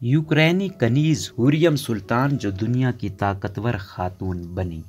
یوکرینی کنیز ہوریم سلطان جو دنیا کی طاقتور خاتون بنی۔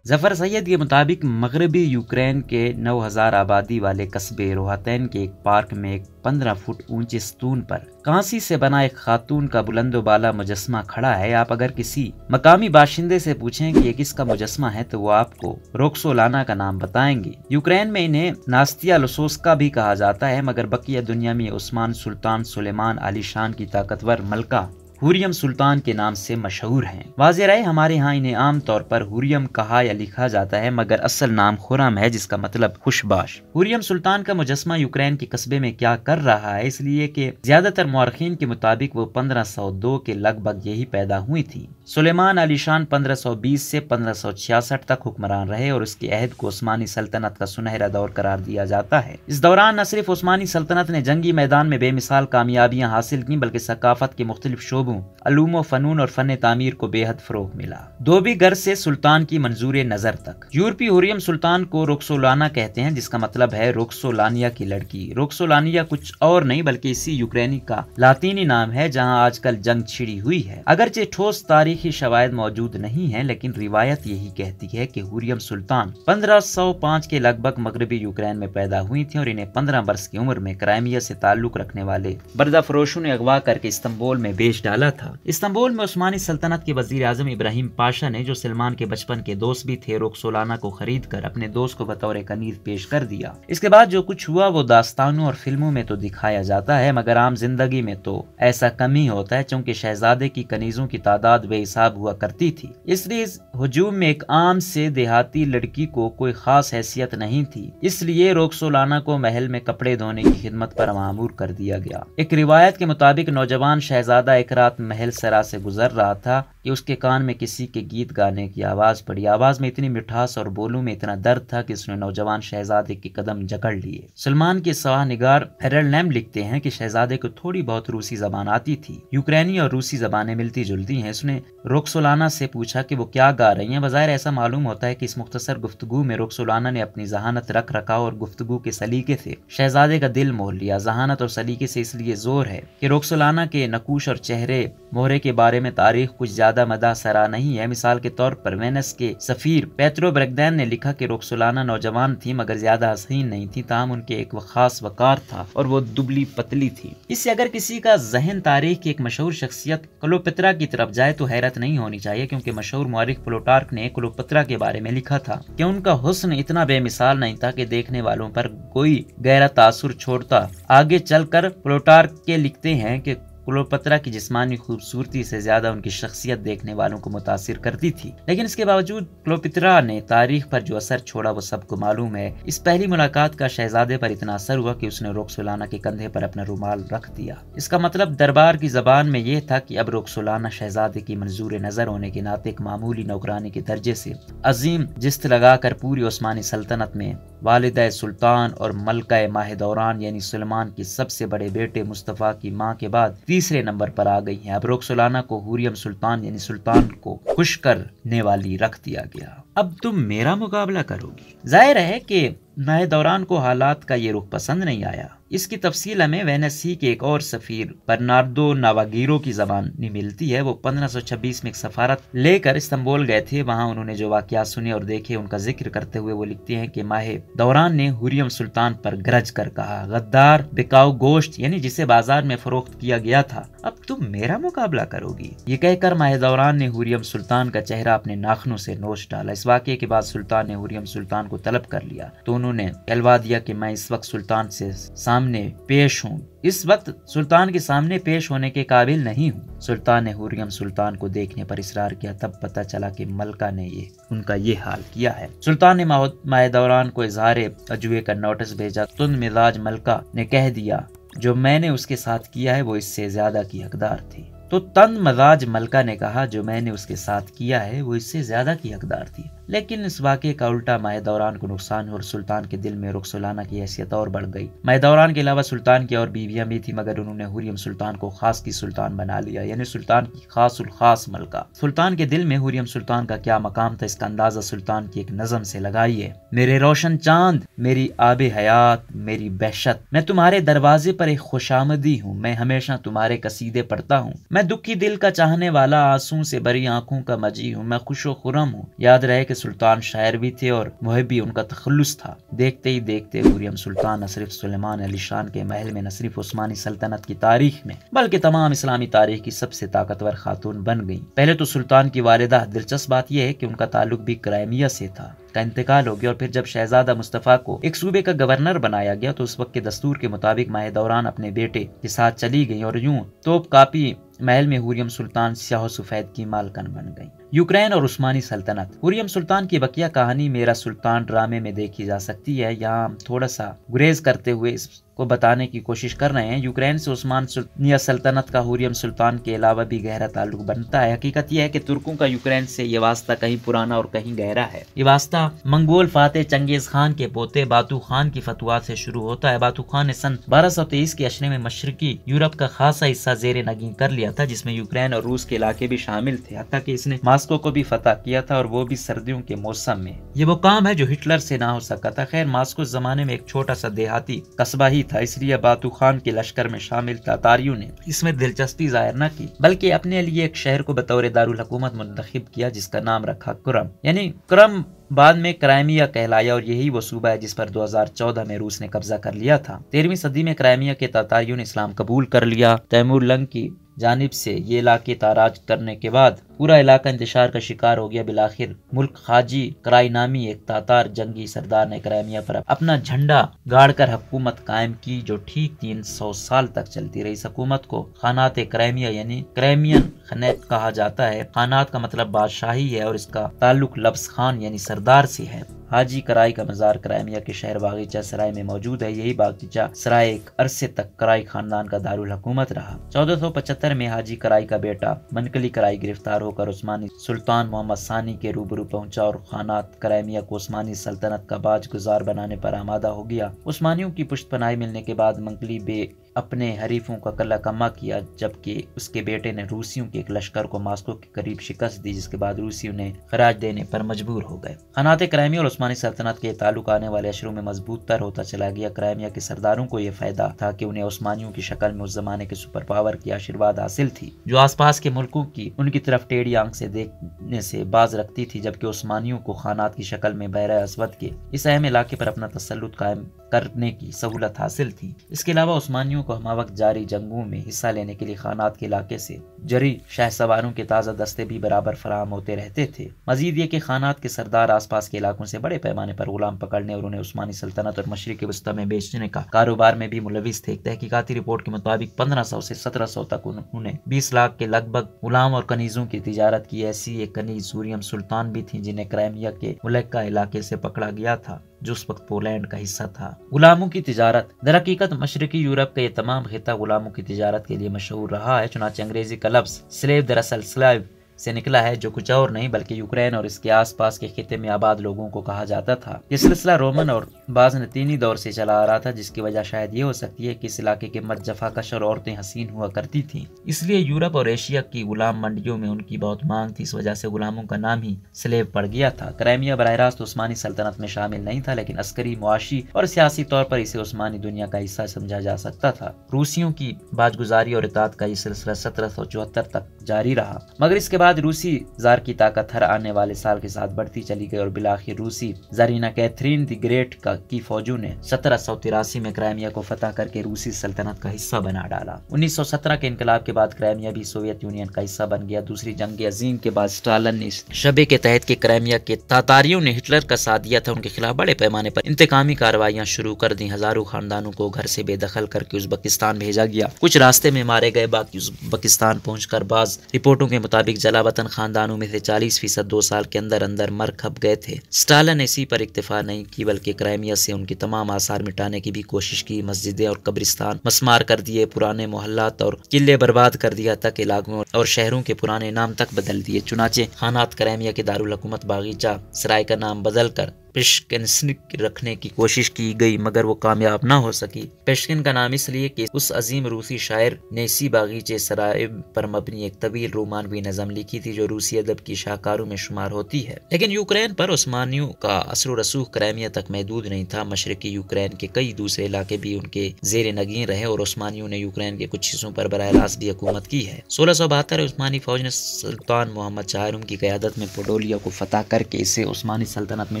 ظفر سید کے مطابق مغربی یوکرین کے 9000 آبادی والے قصبے روہاتین کے ایک پارک میں ایک 15 فٹ اونچے ستون پر کانسی سے بنا ایک خاتون کا بلند و بالا مجسمہ کھڑا ہے۔ آپ اگر کسی مقامی باشندے سے پوچھیں کہ یہ کس کا مجسمہ ہے تو وہ آپ کو روکسولانا کا نام بتائیں گے۔ یوکرین میں انہیں ناستیا لوسوسکا بھی کہا جاتا ہے، مگر بقیہ دنیا میں عثمان سلطان سلیمان علی شان کی طاقتور ملکہ ہوریم سلطان کے نام سے مشہور ہیں۔ واضح رہے ہمارے ہاں انہیں عام طور پر ہوریم کہا یا لکھا جاتا ہے، مگر اصل نام خرم ہے، جس کا مطلب خوشباش۔ ہوریم سلطان کا مجسمہ یوکرین کے قصبے میں کیا کر رہا ہے، اس لیے کہ زیادہ تر مورخین کے مطابق وہ 1502 کے لگ بھگ یہی پیدا ہوئی تھی۔ سلیمان علی شان 1520 سے 1566 تک حکمران رہے اور اس کے عہد کو عثمانی سلطنت کا سنہرا دور قرار دیا جاتا ہے۔ اس دوران نہ صرف عثمانی سلطنت نے جنگی میدان میں بے مثال کامیابیاں حاصل کی، بلکہ ثقافت کے مختلف شعبوں، علوم و فنون اور فن تعمیر کو بے حد فروغ ملا۔ دھوبی گر سے سلطان کی منظور نظر تک۔ یورپی ہوریم سلطان کو روکسولانا کہتے ہیں، جس کا مطلب ہے روکسولانیا کی لڑکی۔ روکسولانیا کچھ اور نہیں بلکہ اسی یوکرینی کا لاطینی نام ہے جہاں آج کل جنگ چھڑی ہوئی ہے۔ اگرچہ ٹھوس تاریخی شواہد موجود نہیں ہیں، لیکن روایت یہی کہتی ہے کہ ہوریم سلطان 1505 کے لگ بھگ مغربی یوکرین میں پیدا ہوئی تھیں اور انہیں 15 برس کی عمر میں کرائمیا سے تعلق رکھنے والے بردہ فروشوں نے اغوا کر کے استنبول میں بیچ ڈالا تھا۔ استنبول میں عثمانی سلطنت کے وزیر اعظم ابراہیم پاشا نے، جو سلمان کے بچپن کے دوست بھی تھے، روکسولانا کو خرید کر اپنے دوست کو بطور کنیز پیش کر دیا۔ اس کے بعد جو کچھ ہوا وہ داستانوں اور فلموں میں تو دکھایا جاتا ہے، مگر عام زندگی میں تو ایسا کم ہی ہوتا ہے، چونکہ شہزادے کی کنیزوں کی تعداد بے حساب ہوا کرتی تھی۔ اس لیے اس ہجوم میں ایک عام سے دیہاتی لڑکی کو کوئی خاص حیثیت نہیں تھی، اس لیے روکسولانا کو محل میں کپڑے دھونے کی خدمت پر مامور کر دیا گیا۔ ایک روایت کے مطابق نوجوان شہزادہ ایک رات محل سرا سے گزر رہا تھا کہ اس کے کان میں کسی کے گیت گانے کی آواز پڑی۔ آواز میں اتنی مٹھاس اور بولوں میں اتنا درد تھا کہ اس نے نوجوان شہزادے کے قدم جکڑ لیے۔ سلمان کے سواہ نگار ہیرلڈ نیم لکھتے ہیں کہ شہزادے کو تھوڑی بہت روسی زبان آتی تھی۔ یوکرینی اور روسی زبانیں ملتی جلتی ہیں۔ اس نے روکسولانا سے پوچھا کہ وہ کیا گا رہی ہیں۔ بظاہر ایسا معلوم ہوتا ہے کہ اس مختصر گفتگو میں روکسولانا نے اپنی ذہانت رکھ رکھا اور گفتگو کے سلیقے سے شہزادے کا دل مول لیا۔ ذہانت اور سلیقے سے اس لیے زور ہے کہ روکسولانا کے نقوش اور چہرے مہرے کے بارے میں تاریخ کچھ زیادہ مداح سرا نہیں ہے۔ مثال کے طور پر وینس کے سفیر پیٹرو بریگدین نے لکھا کہ روکسولانا نوجوان تھی مگر زیادہ حسین نہیں تھی، تاہم ان کے ایک خاص وقار تھا اور وہ دبلی پتلی تھی۔ اس سے اگر کسی کا ذہن تاریخ کی ایک مشہور شخصیت کلوپترا کی طرف جائے تو حیرت نہیں ہونی چاہیے، کیونکہ مشہور مورخ پلوٹارک نے کلوپترا کے بارے میں لکھا تھا کہ ان کا حسن اتنا بے مثال نہیں تھا کہ دیکھنے والوں پر کوئی گہرا تاثر چھوڑتا۔ آگے چل کر پلوٹارک کے لکھتے ہیں کہ کلوپترا کی جسمانی خوبصورتی سے زیادہ ان کی شخصیت دیکھنے والوں کو متاثر کرتی تھی، لیکن اس کے باوجود کلوپترا نے تاریخ پر جو اثر چھوڑا وہ سب کو معلوم ہے۔ اس پہلی ملاقات کا شہزادے پر اتنا اثر ہوا کہ اس نے روکسولانا کے کندھے پر اپنا رومال رکھ دیا۔ اس کا مطلب دربار کی زبان میں یہ تھا کہ اب روکسولانا شہزادے کی منظور نظر ہونے کے ناطے ایک معمولی نوکرانی کے درجے سے عظیم جست لگا کر پوری عثمانی سلطنت میں والدہ سلطان اور ملکہ ماہ دوران یعنی سلمان کے سب سے بڑے بیٹے مصطفیٰ کی ماں کے بعد تیسرے نمبر پر آ گئی ہیں۔ اب روکسولانا کو ہوریم سلطان یعنی سلطان کو خوش کرنے والی رکھ دیا گیا۔ اب تم میرا مقابلہ کرو گی۔ ظاہر ہے کہ ماہ دوران کو حالات کا یہ رخ پسند نہیں آیا۔ اس کی تفصیل ہمیں وینسی کے ایک اور سفیر برناردو ناواگیرو کی زبانی ملتی ہے۔ وہ 1526 میں ایک سفارت لے کر استنبول گئے تھے۔ وہاں انہوں نے جو واقعات سنے اور دیکھے ان کا ذکر کرتے ہوئے وہ لکھتے ہیں کہ ماہ دوران نے ہوریم سلطان پر گرج کر کہا، غدار بکاؤ گوشت یعنی جسے بازار میں فروخت کیا گیا تھا، اب تم میرا مقابلہ کرو گی۔ یہ کہہ کر ماہ دوران نے ہوریم سلطان کا چہرہ اپنے ناخنوں سے نوچ ڈالا۔ اس واقعے کے بعد سلطان نے ہوریم سلطان کو طلب کر لیا تو انہوں نے کہلوا دیا کہ میں اس وقت سلطان سے سامنے پیش ہوں، اس وقت سلطان کے سامنے پیش ہونے کے قابل نہیں ہوں۔ سلطان نے ہوریم سلطان کو دیکھنے پر اصرار کیا، تب پتہ چلا کہ ملکہ نے ان کا یہ حال کیا ہے۔ سلطان نے ماہ دوران کو اظہار عجوبے کا نوٹس بھیجا۔ تند مزاج ملکہ نے کہہ دیا جو میں نے اس کے ساتھ کیا ہے وہ اس سے زیادہ کی حقدار تھی۔ تو تند مزاج ملکہ نے کہا جو میں نے اس کے ساتھ کیا ہے وہ اس سے زیادہ کی حقدار تھی، لیکن اس واقعے کا الٹا مہدوران کو نقصان ہوا اور سلطان کے دل میں رخسلانہ کی حیثیت اور بڑھ گئی۔ مہدوران کے علاوہ سلطان کی اور بیویاں بھی تھی، مگر انہوں نے حریم سلطان کو خاص کی سلطان بنا لیا، یعنی سلطان کی خاص الخاص ملکہ۔ سلطان کے دل میں حریم سلطان کا کیا مقام تھا، اس کا اندازہ سلطان کی ایک نظم سے لگائیے۔ میرے روشن چاند، میری آب حیات، میری بہشت، میں تمہارے دروازے پر ایک خوشامدی ہوں، میں ہمیشہ تمہارے قصیدے پڑھتا ہوں، میں دکھی دل کا چاہنے والا، آنسوں سے بری آنکھوں کا مجی ہوں، میں خوش و خرم ہوں۔ یاد رہے کہ سلطان شاعر بھی تھے اور محبی ان کا تخلص تھا۔ دیکھتے ہی دیکھتے حریم سلطان نہ صرف سلیمان علی شان کے محل میں، نہ صرف عثمانی سلطنت کی تاریخ میں، بلکہ تمام اسلامی تاریخ کی سب سے طاقتور خاتون بن گئی۔ پہلے تو سلطان کی والدہ، دلچسپ بات یہ ہے کہ ان کا تعلق بھی کرائمیہ سے تھا، کا انتقال ہو گیا، اور پھر جب شہزادہ مصطفیٰ کو ایک صوبے کا گورنر بنایا گیا تو اس وقت کے دستور کے مطابق مہدوران اپنے بیٹے کے ساتھ چلی گئیں، اور یوں توپ کاپی محل میں حریم سلطان سیاہ و سفید کی مالکن بن گئی۔ یوکرین اور عثمانی سلطنت۔ حریم سلطان کی بقیہ کہانی میرا سلطان ڈرامے میں دیکھی جا سکتی ہے، یہاں ہم تھوڑا سا گریز کرتے ہوئے اس کو بتانے کی کوشش کر رہے ہیں۔ یوکرین سے عثمانیہ سلطنت کا حریم سلطان کے علاوہ بھی گہرا تعلق بنتا ہے۔ حقیقت یہ ہے کہ ترکوں کا یوکرین سے یہ واسطہ کہیں پرانا اور کہیں گہرا ہے۔ یہ واسطہ منگول فاتح چنگیز خان کے پوتے باتو خان کی فتوحات سے شروع ہوتا ہے۔ باتو خان نے سن 1223 کے عشرے میں مشرقی یورپ کا خاصا حصہ زیر نگین کر لیا تھا، جس میں یوکرین اور روس کے علاقے بھی شامل تھے، حتیٰ کہ اس نے ماسکو کو بھی فتح کیا تھا، اور وہ بھی سردیوں کے موسم میں۔ یہ وہ کام ہے جو ہٹلر سے نہ ہو سکا تھا۔ خیر، ماسکو اس زمانے میں ایک چھوٹا سا دیہاتی قصبہ ہی تھا، اس لیے باتو خان کے لشکر میں شامل تاتاریوں نے اس میں دلچسپی ظاہر نہ کی، بلکہ اپنے لیے ایک شہر کو بطور دارالحکومت منتخب کیا، جس کا نام رکھا کرم، یعنی کرم بعد میں کرائمیا کہلایا، اور یہی وہ صوبہ ہے جس پر 2014 میں روس نے قبضہ کر لیا تھا۔ 13ویں صدی میں کرائمیا کے تاتاریوں نے اسلام قبول کر لیا۔ تیمور لنگ کی جانب سے یہ علاقے تاراج کرنے کے بعد پورا علاقہ انتشار کا شکار ہو گیا۔ بالآخر ملک خاجی کرائی نامی ایک تاتار جنگی سردار نے کرائمیا پر اپنا جھنڈا گاڑ کر حکومت قائم کی، جو ٹھیک 300 سال تک چلتی رہی۔ اس حکومت کو خانات کرائمیا یعنی کرائمین خانات کہا جاتا ہے۔ خانات کا مطلب بادشاہی ہے، اور اس کا تعلق لفظ خان یعنی سردار سے ہے۔ حاجی کرائی کا مزار کرائمیا کے شہر باغیچہ سرائے میں موجود ہے۔ یہی باغیچہ سرائے ایک عرصے تک کرائی خاندان کا دارالحکومت رہا۔ 1475 میں حاجی کرائی کا بیٹا منقلی کرائی گرفتار ہو کر عثمانی سلطان محمد ثانی کے روبرو پہنچا، اور خانات کرائمیا کو عثمانی سلطنت کا باج گزار بنانے پر آمادہ ہو گیا۔ عثمانیوں کی پشت پناہی ملنے کے بعد منقلی بے اپنے حریفوں کا قلعہ کما کیا، جبکہ اس کے بیٹے نے روسیوں کے ایک لشکر کو ماسکو کے قریب شکست دی، جس کے بعد روسی انہیں خراج دینے پر مجبور ہو گئے۔ خانات کرائمیا اور عثمانی سلطنت کے تعلق آنے والے عشروں میں مضبوط تر ہوتا چلا گیا۔ کرائمیا کے سرداروں کو یہ فائدہ تھا کہ انہیں عثمانیوں کی شکل میں اس زمانے کے سپر پاور کی آشیرواد حاصل تھی، جو آس پاس کے ملکوں کی ان کی طرف ٹیڑھی آنکھ سے دیکھنے سے باز رکھتی تھی، جبکہ عثمانیوں کو خانات کی شکل میں بحیرہ اسود کے اس اہم علاقے پر اپنا تسلط قائم کرنے کی سہولت حاصل تھی۔ اس کے علاوہ عثمانیوں کو ہمہ وقت جاری جنگوں میں حصہ لینے کے لیے خانات کے علاقے سے جری شاہ سواروں کے تازہ دستے بھی برابر فراہم ہوتے رہتے تھے۔ مزید یہ کہ خانات کے سردار آس پاس کے علاقوں سے بڑے پیمانے پر غلام پکڑنے اور انہیں عثمانی سلطنت اور مشرق وسطی میں بیچنے کا کاروبار میں بھی ملوث تھے۔ ایک تحقیقاتی رپورٹ کے مطابق 1500 سے 1700 تک انہوں نے 20 لاکھ کے لگ بھگ غلام اور کنیزوں کی تجارت کی۔ ایسی ایک کنیز حریم سلطان بھی تھی، جنہیں کرائمیا کے ملکہ علاقے سے پکڑا گیا تھا، جو اس وقت پولینڈ کا حصہ تھا۔ غلاموں کی تجارت۔ در حقیقت مشرقی یورپ کا یہ تمام خطہ غلاموں کی تجارت کے لیے مشہور رہا ہے، چنانچہ انگریزی کا لفظ سلیو دراصل سلیو سے نکلا ہے، جو کچھ اور نہیں بلکہ یوکرین اور اس کے آس پاس کے خطے میں آباد لوگوں کو کہا جاتا تھا۔ یہ سلسلہ رومن اور بازنطینی دور سے چلا آ رہا تھا، جس کی وجہ شاید یہ ہو سکتی ہے کہ اس علاقے کے مرد جفاکش اور عورتیں حسین ہوا کرتی تھیں، اس لیے یورپ اور ایشیا کی غلام منڈیوں میں ان کی بہت مانگ تھی۔ اس وجہ سے غلاموں کا نام ہی سلیو پڑ گیا تھا۔ کرائمیا براہ راست عثمانی سلطنت میں شامل نہیں تھا، لیکن عسکری، معاشی اور سیاسی طور پر اسے عثمانی دنیا کا حصہ سمجھا جا سکتا تھا۔ روسیوں کی باج گزاری اور اطاعت کا یہ سلسلہ 1774 تک جاری رہا، مگر اس کے بعد روسی زار کی طاقت ہر آنے والے سال کے ساتھ بڑھتی چلی گئی، اور بالآخر روسی زرینہ کیتھرین دی گریٹ کی فوجوں نے 1783 میں کرائمیا کو فتح کر کے روسی سلطنت کا حصہ بنا ڈالا۔ 1917 کے انقلاب کے بعد کرائمیا بھی سوویت یونین کا حصہ بن گیا۔ دوسری جنگ عظیم کے بعد اسٹالن نے اس شبے کے تحت کہ کرائمیا کے تاتاریوں نے ہٹلر کا ساتھ دیا تھا، ان کے خلاف بڑے پیمانے پر انتقامی کارروائیاں شروع کر دیں۔ ہزاروں خاندانوں کو گھر سے بے دخل کر کے ازبکستان بھیجا گیا، کچھ راستے میں مارے گئے، باقی ازبکستان پہنچ کر بعض رپورٹوں کے مطابق جلا وطن خاندانوں میں سے 40% 2 سال کے اندر اندر مر کھپ گئے تھے۔ اسٹالن نے اسی پر اکتفا نہیں کی بلکہ کرائمیا سے ان کے تمام آثار مٹانے کی بھی کوشش کی، مسجدیں اور قبرستان مسمار کر دیے، پرانے محلات اور قلعے برباد کر دیا تک علاقوں اور شہروں کے پرانے نام تک بدل دیے۔ چنانچہ خانات کرائمیا کے دارالحکومت باغیچہ سرائے کا نام بدل کر پشکنسک رکھنے کی کوشش کی گئی مگر وہ کامیاب نہ ہو سکی۔ پشکن کا نام اس لیے کہ اس عظیم روسی شاعر نے اسی باغیچے سرائے پر مبنی ایک طویل رومانوی نظم لکھی تھی جو روسی ادب کی شاہکاروں میں شمار ہوتی ہے۔ لیکن یوکرین پر عثمانیوں کا اثر و رسوخ کرائمیا تک محدود نہیں تھا۔ مشرقی یوکرین کے کئی دوسرے علاقے بھی ان کے زیر نگین رہے اور عثمانیوں نے یوکرین کے کچھ حصوں پر براہ راست بھی حکومت کی ہے۔ 1672 عثمانی فوج نے سلطان محمد چہارم کی قیادت میں پوڈولیا کو فتح کر کے اسے عثمانی سلطنت میں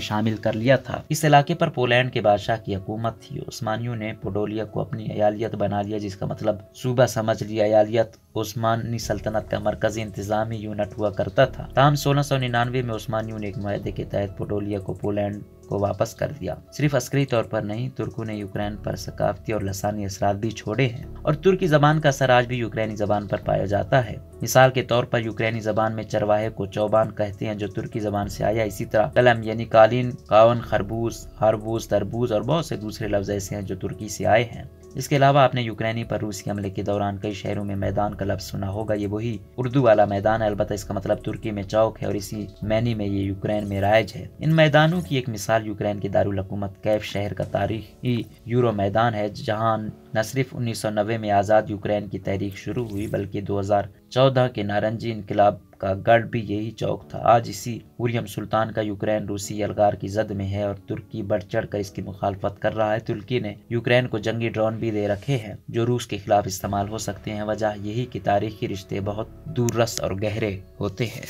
شامل کر لیا تھا۔ اس علاقے پر پولینڈ کے بادشاہ کی حکومت تھی۔ عثمانیوں نے پوڈولیا کو اپنی ایالیت بنا لیا جس کا مطلب صوبہ سمجھ لیا۔ ایالیت عثمانی سلطنت کا مرکزی انتظامی یونٹ ہوا کرتا تھا۔ تاہم 1699 میں عثمانیوں نے ایک معاہدے کے تحت پوڈولیا کو پولینڈ کو واپس کر دیا۔ صرف عسکری طور پر نہیں، ترکوں نے یوکرین پر ثقافتی اور لسانی اثرات بھی چھوڑے ہیں اور ترکی زبان کا اثر آج بھی یوکرینی زبان پر پایا جاتا ہے۔ مثال کے طور پر یوکرینی زبان میں چرواہے کو چوبان کہتے ہیں جو ترکی زبان سے آیا۔ اسی طرح قلم یعنی قالین، قاون خربوز، ہربوز، تربوز اور بہت سے دوسرے لفظ ایسے ہیں جو ترکی سے آئے ہیں۔ اس کے علاوہ آپ نے یوکرینی پر روسی حملے کے دوران کئی شہروں میں میدان کا لفظ سنا ہوگا۔ یہ وہی اردو والا میدان ہے، البتہ اس کا مطلب ترکی میں چوک ہے اور اسی معنی میں یہ یوکرین میں رائج ہے۔ ان میدانوں کی ایک مثال یوکرین کے دارالحکومت کیف شہر کا تاریخی یورو میدان ہے جہاں نہ صرف 1990 میں آزاد یوکرین کی تحریک شروع ہوئی بلکہ 2014 کے نارنجی انقلاب کا گڑھ بھی یہی چوک تھا۔ آج اسی ہوریم سلطان کا یوکرین روسی یلغار کی زد میں ہے اور ترکی بڑھ چڑھ کر اس کی مخالفت کر رہا ہے۔ ترکی نے یوکرین کو جنگی ڈرون بھی دے رکھے ہیں جو روس کے خلاف استعمال ہو سکتے ہیں۔ وجہ یہی کہ تاریخی رشتے بہت دور رس اور گہرے ہوتے ہیں۔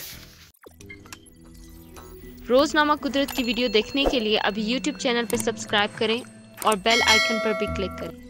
روزنامہ قدرت کی ویڈیو دیکھنے کے لیے ابھی یوٹیوب چینل پر سبسکرائب کریں اور بیل آئیکن پر بھی کلک کریں۔